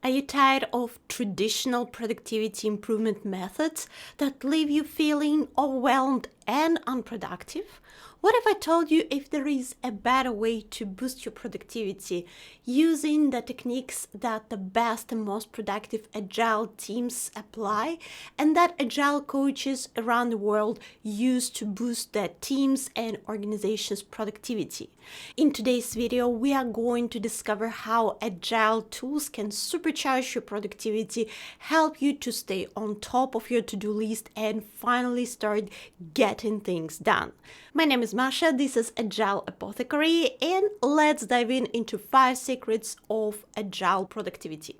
Are you tired of traditional productivity improvement methods that leave you feeling overwhelmed and unproductive? What if I told you if there is a better way to boost your productivity using the techniques that the best and most productive Agile teams apply and that Agile coaches around the world use to boost their teams and organizations' productivity? In today's video, we are going to discover how Agile tools can supercharge your productivity, help you to stay on top of your to-do list, and finally start getting things done. My name is Masha, this is Agile Apothecary, and let's dive into 5 secrets of Agile productivity.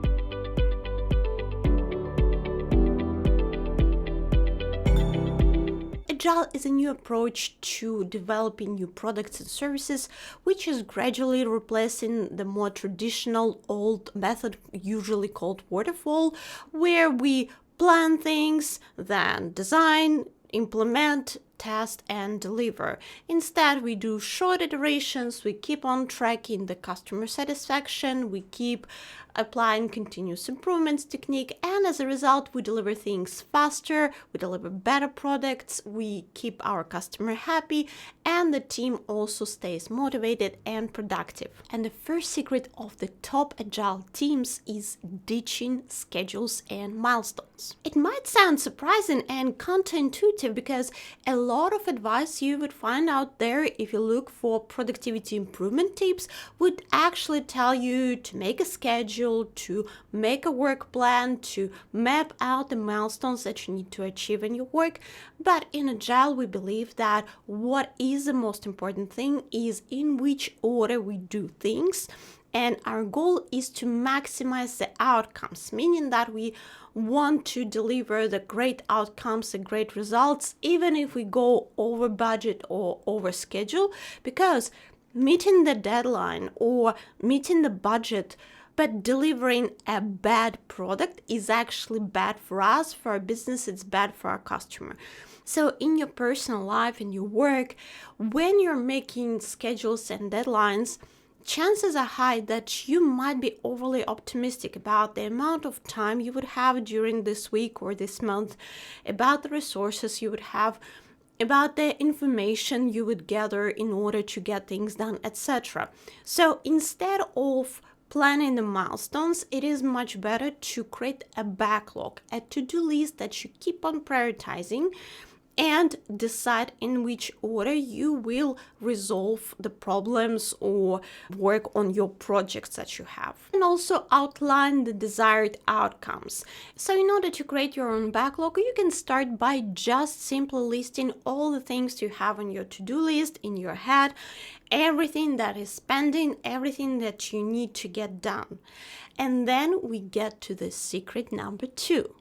Agile is a new approach to developing new products and services, which is gradually replacing the more traditional old method, usually called waterfall, where we plan things, then design, implement, test, and deliver. Instead, we do short iterations, we keep on tracking the customer satisfaction, we keep applying continuous improvements technique, and as a result, we deliver things faster, we deliver better products, we keep our customer happy, and the team also stays motivated and productive. And the first secret of the top Agile teams is ditching schedules and milestones. It might sound surprising and counterintuitive because a lot of advice you would find out there if you look for productivity improvement tips would actually tell you to make a schedule, to make a work plan, to map out the milestones that you need to achieve in your work. But in Agile, we believe that what is the most important thing is in which order we do things. And our goal is to maximize the outcomes, meaning that we want to deliver the great outcomes, the great results, even if we go over budget or over schedule, because meeting the deadline or meeting the budget but delivering a bad product is actually bad for us, for our business, it's bad for our customer. So in your personal life, in your work, when you're making schedules and deadlines, chances are high that you might be overly optimistic about the amount of time you would have during this week or this month, about the resources you would have, about the information you would gather in order to get things done, etc. So instead of planning the milestones, it is much better to create a backlog, a to-do list that you keep on prioritizing, and decide in which order you will resolve the problems or work on your projects that you have. And also outline the desired outcomes. So in order to create your own backlog, you can start by just simply listing all the things you have on your to-do list in your head, everything that is pending, everything that you need to get done. And then we get to the secret number 2.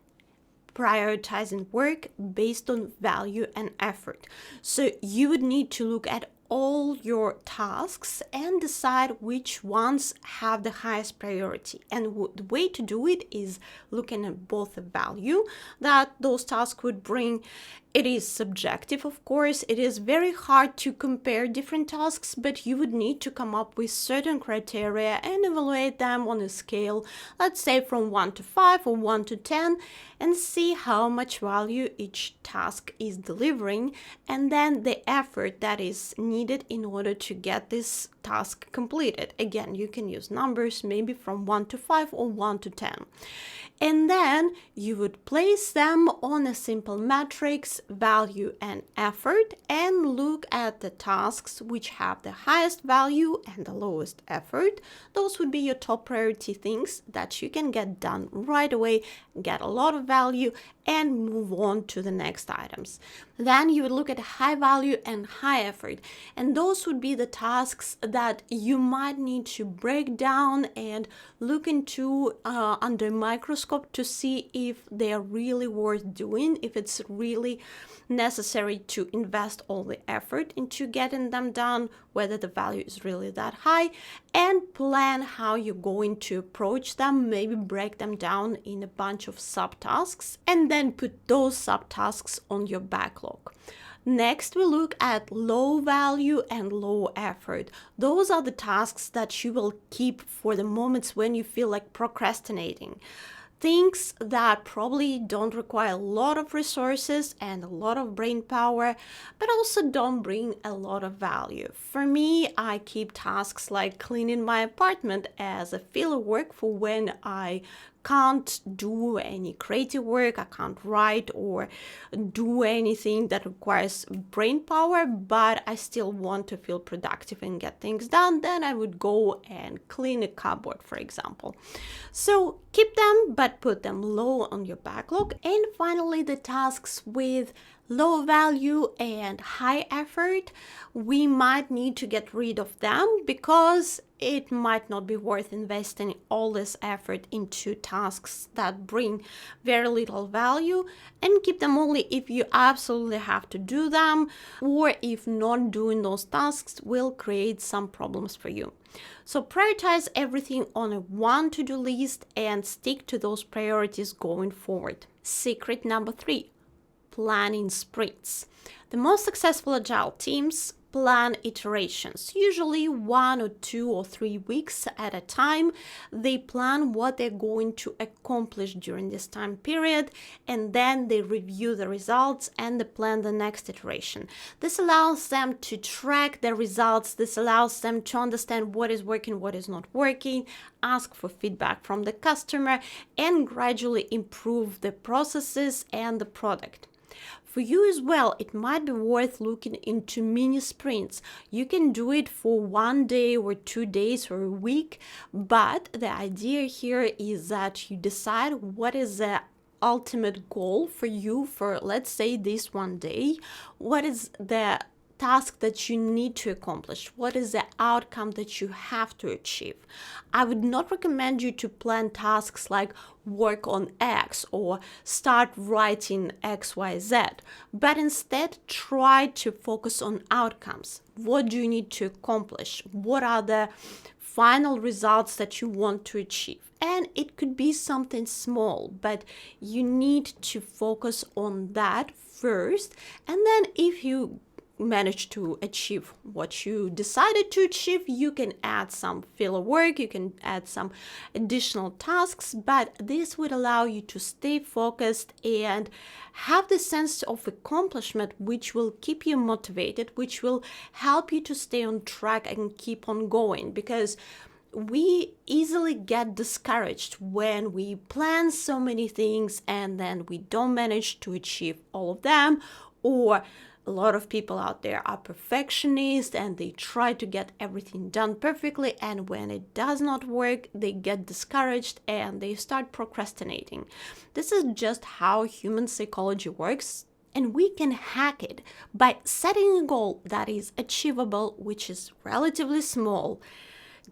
Prioritizing work based on value and effort. So you would need to look at all your tasks and decide which ones have the highest priority. And the way to do it is looking at both the value that those tasks would bring. It is subjective, of course. It is very hard to compare different tasks, but you would need to come up with certain criteria and evaluate them on a scale, let's say from 1 to 5 or 1 to 10, and see how much value each task is delivering, and then the effort that is needed in order to get this task completed. Again, you can use numbers maybe from 1 to 5 or 1 to 10. And then you would place them on a simple matrix, value and effort, and look at the tasks which have the highest value and the lowest effort. Those would be your top priority things that you can get done right away, get a lot of value, and move on to the next items. Then you would look at high value and high effort, and those would be the tasks that you might need to break down and look into under a microscope to see if they are really worth doing, if it's really necessary to invest all the effort into getting them done, whether the value is really that high, and plan how you're going to approach them, maybe break them down in a bunch of subtasks, and then put those subtasks on your backlog. Next, we look at low value and low effort. Those are the tasks that you will keep for the moments when you feel like procrastinating. Things that probably don't require a lot of resources and a lot of brain power, but also don't bring a lot of value. For me, I keep tasks like cleaning my apartment as a filler work for when I can't do any creative work, I can't write or do anything that requires brain power, but I still want to feel productive and get things done. Then I would go and clean a cupboard, for example. So keep them, but put them low on your backlog. And finally, the tasks with low value and high effort, we might need to get rid of them because it might not be worth investing all this effort into tasks that bring very little value, and keep them only if you absolutely have to do them, or if not doing those tasks will create some problems for you. So prioritize everything on a one to-do list and stick to those priorities going forward. Secret number 3, planning sprints. The most successful agile teams plan iterations, usually 1 or 2 or 3 weeks at a time. They plan what they're going to accomplish during this time period, and then they review the results and they plan the next iteration. This allows them to track the results. This allows them to understand what is working, what is not working, ask for feedback from the customer, and gradually improve the processes and the product. For you as well, it might be worth looking into mini sprints. You can do it for 1 day or 2 days or a week, but the idea here is that you decide what is the ultimate goal for you for, let's say, this 1 day. What is the task that you need to accomplish? What is the outcome that you have to achieve? I would not recommend you to plan tasks like work on X or start writing XYZ, but instead try to focus on outcomes. What do you need to accomplish? What are the final results that you want to achieve? And it could be something small, but you need to focus on that first. And then if you manage to achieve what you decided to achieve, you can add some filler work, you can add some additional tasks, but this would allow you to stay focused and have the sense of accomplishment, which will keep you motivated, which will help you to stay on track and keep on going, because we easily get discouraged when we plan so many things and then we don't manage to achieve all of them. Or a lot of people out there are perfectionists and they try to get everything done perfectly, and when it does not work, they get discouraged and they start procrastinating. This is just how human psychology works, and we can hack it by setting a goal that is achievable, which is relatively small.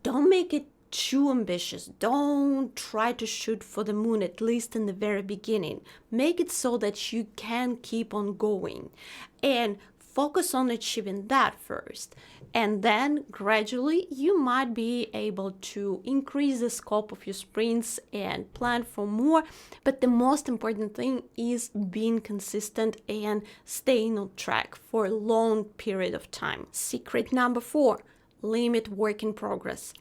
Don't make it too ambitious. Don't try to shoot for the moon, at least in the very beginning. Make it so that you can keep on going and focus on achieving that first. And then gradually you might be able to increase the scope of your sprints and plan for more. But the most important thing is being consistent and staying on track for a long period of time. Secret number 4, limit work in progress.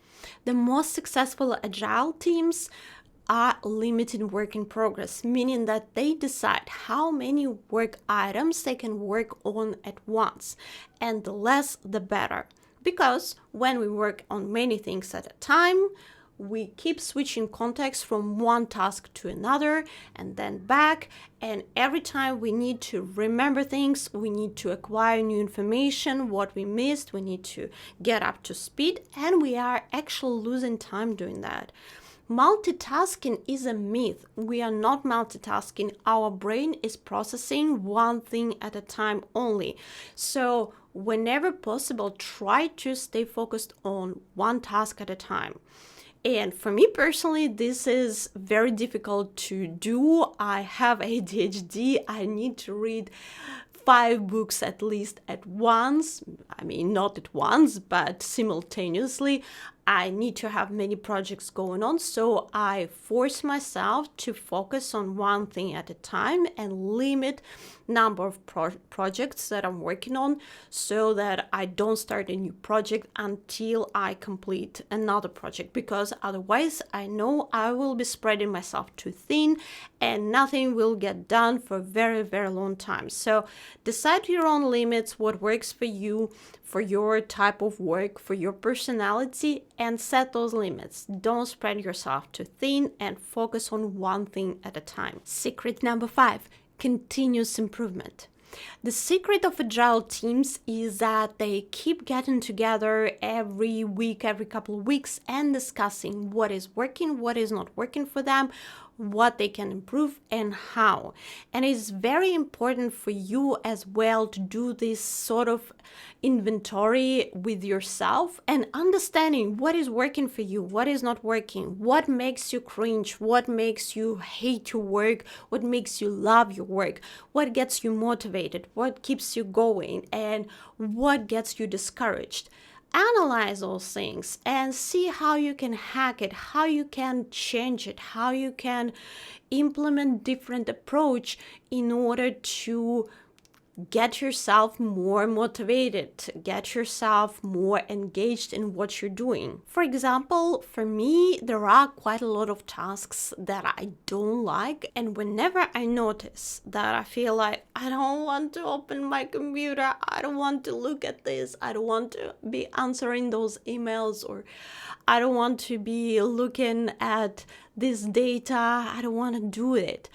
The most successful agile teams are limiting work in progress, meaning that they decide how many work items they can work on at once, and the less the better. Because when we work on many things at a time, we keep switching context from one task to another and then back, and every time we need to remember things, we need to acquire new information, what we missed, we need to get up to speed, and we are actually losing time doing that. Multitasking is a myth. We are not multitasking. Our brain is processing one thing at a time only. So whenever possible, try to stay focused on one task at a time. And for me personally, this is very difficult to do. I have ADHD. I need to read 5 books at least at once. I mean, not at once, but simultaneously. I need to have many projects going on, so I force myself to focus on one thing at a time and limit number of projects that I'm working on, so that I don't start a new project until I complete another project, because otherwise I know I will be spreading myself too thin and nothing will get done for a very, very long time. So decide your own limits, what works for you, for your type of work, for your personality, and set those limits. Don't spread yourself too thin and focus on one thing at a time. Secret number 5, continuous improvement. The secret of agile teams is that they keep getting together every week, every couple of weeks, and discussing what is working, what is not working for them, what they can improve, and how. And it's very important for you as well to do this sort of inventory with yourself and understanding what is working for you, what is not working, what makes you cringe, what makes you hate your work, what makes you love your work, what gets you motivated, what keeps you going, and what gets you discouraged. Analyze those things and see how you can hack it, how you can change it, how you can implement different approach in order to get yourself more motivated, get yourself more engaged in what you're doing. For example, for me, there are quite a lot of tasks that I don't like, and whenever I notice that I feel like I don't want to open my computer, I don't want to look at this, I don't want to be answering those emails, or I don't want to be looking at this data, I don't want to do it,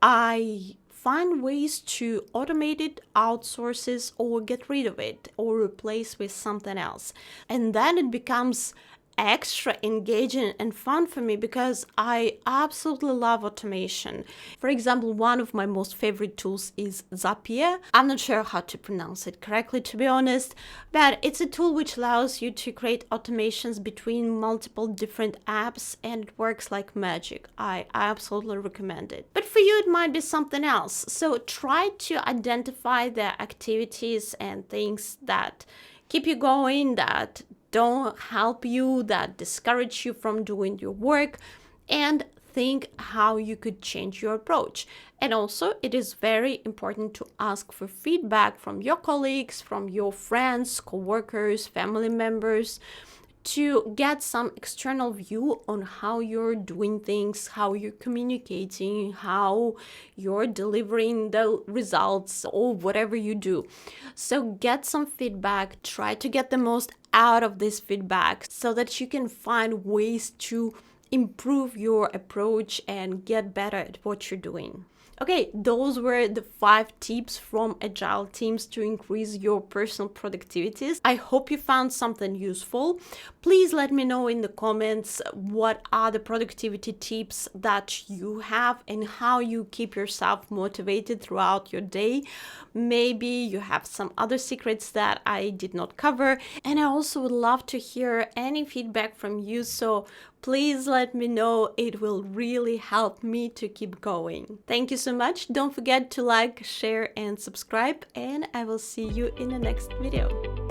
I find ways to automate it, outsource it, or get rid of it, or replace with something else. And then it becomes extra engaging and fun for me because I absolutely love automation. For example, one of my most favorite tools is Zapier. I'm not sure how to pronounce it correctly, to be honest, but it's a tool which allows you to create automations between multiple different apps, and it works like magic. I absolutely recommend it. But for you, it might be something else. So try to identify the activities and things that keep you going, that don't help you, that discourage you from doing your work, and think how you could change your approach. And also, it is very important to ask for feedback from your colleagues, from your friends, co-workers, family members, to get some external view on how you're doing things, how you're communicating, how you're delivering the results, or whatever you do. So get some feedback, try to get the most out of this feedback so that you can find ways to improve your approach and get better at what you're doing. Okay, those were the 5 tips from agile teams to increase your personal productivities. I hope you found something useful. Please let me know in the comments what are the productivity tips that you have and how you keep yourself motivated throughout your day. Maybe you have some other secrets that I did not cover. And I also would love to hear any feedback from you, so please let me know. It will really help me to keep going. Thank you so much. Don't forget to like, share, and subscribe, and I will see you in the next video.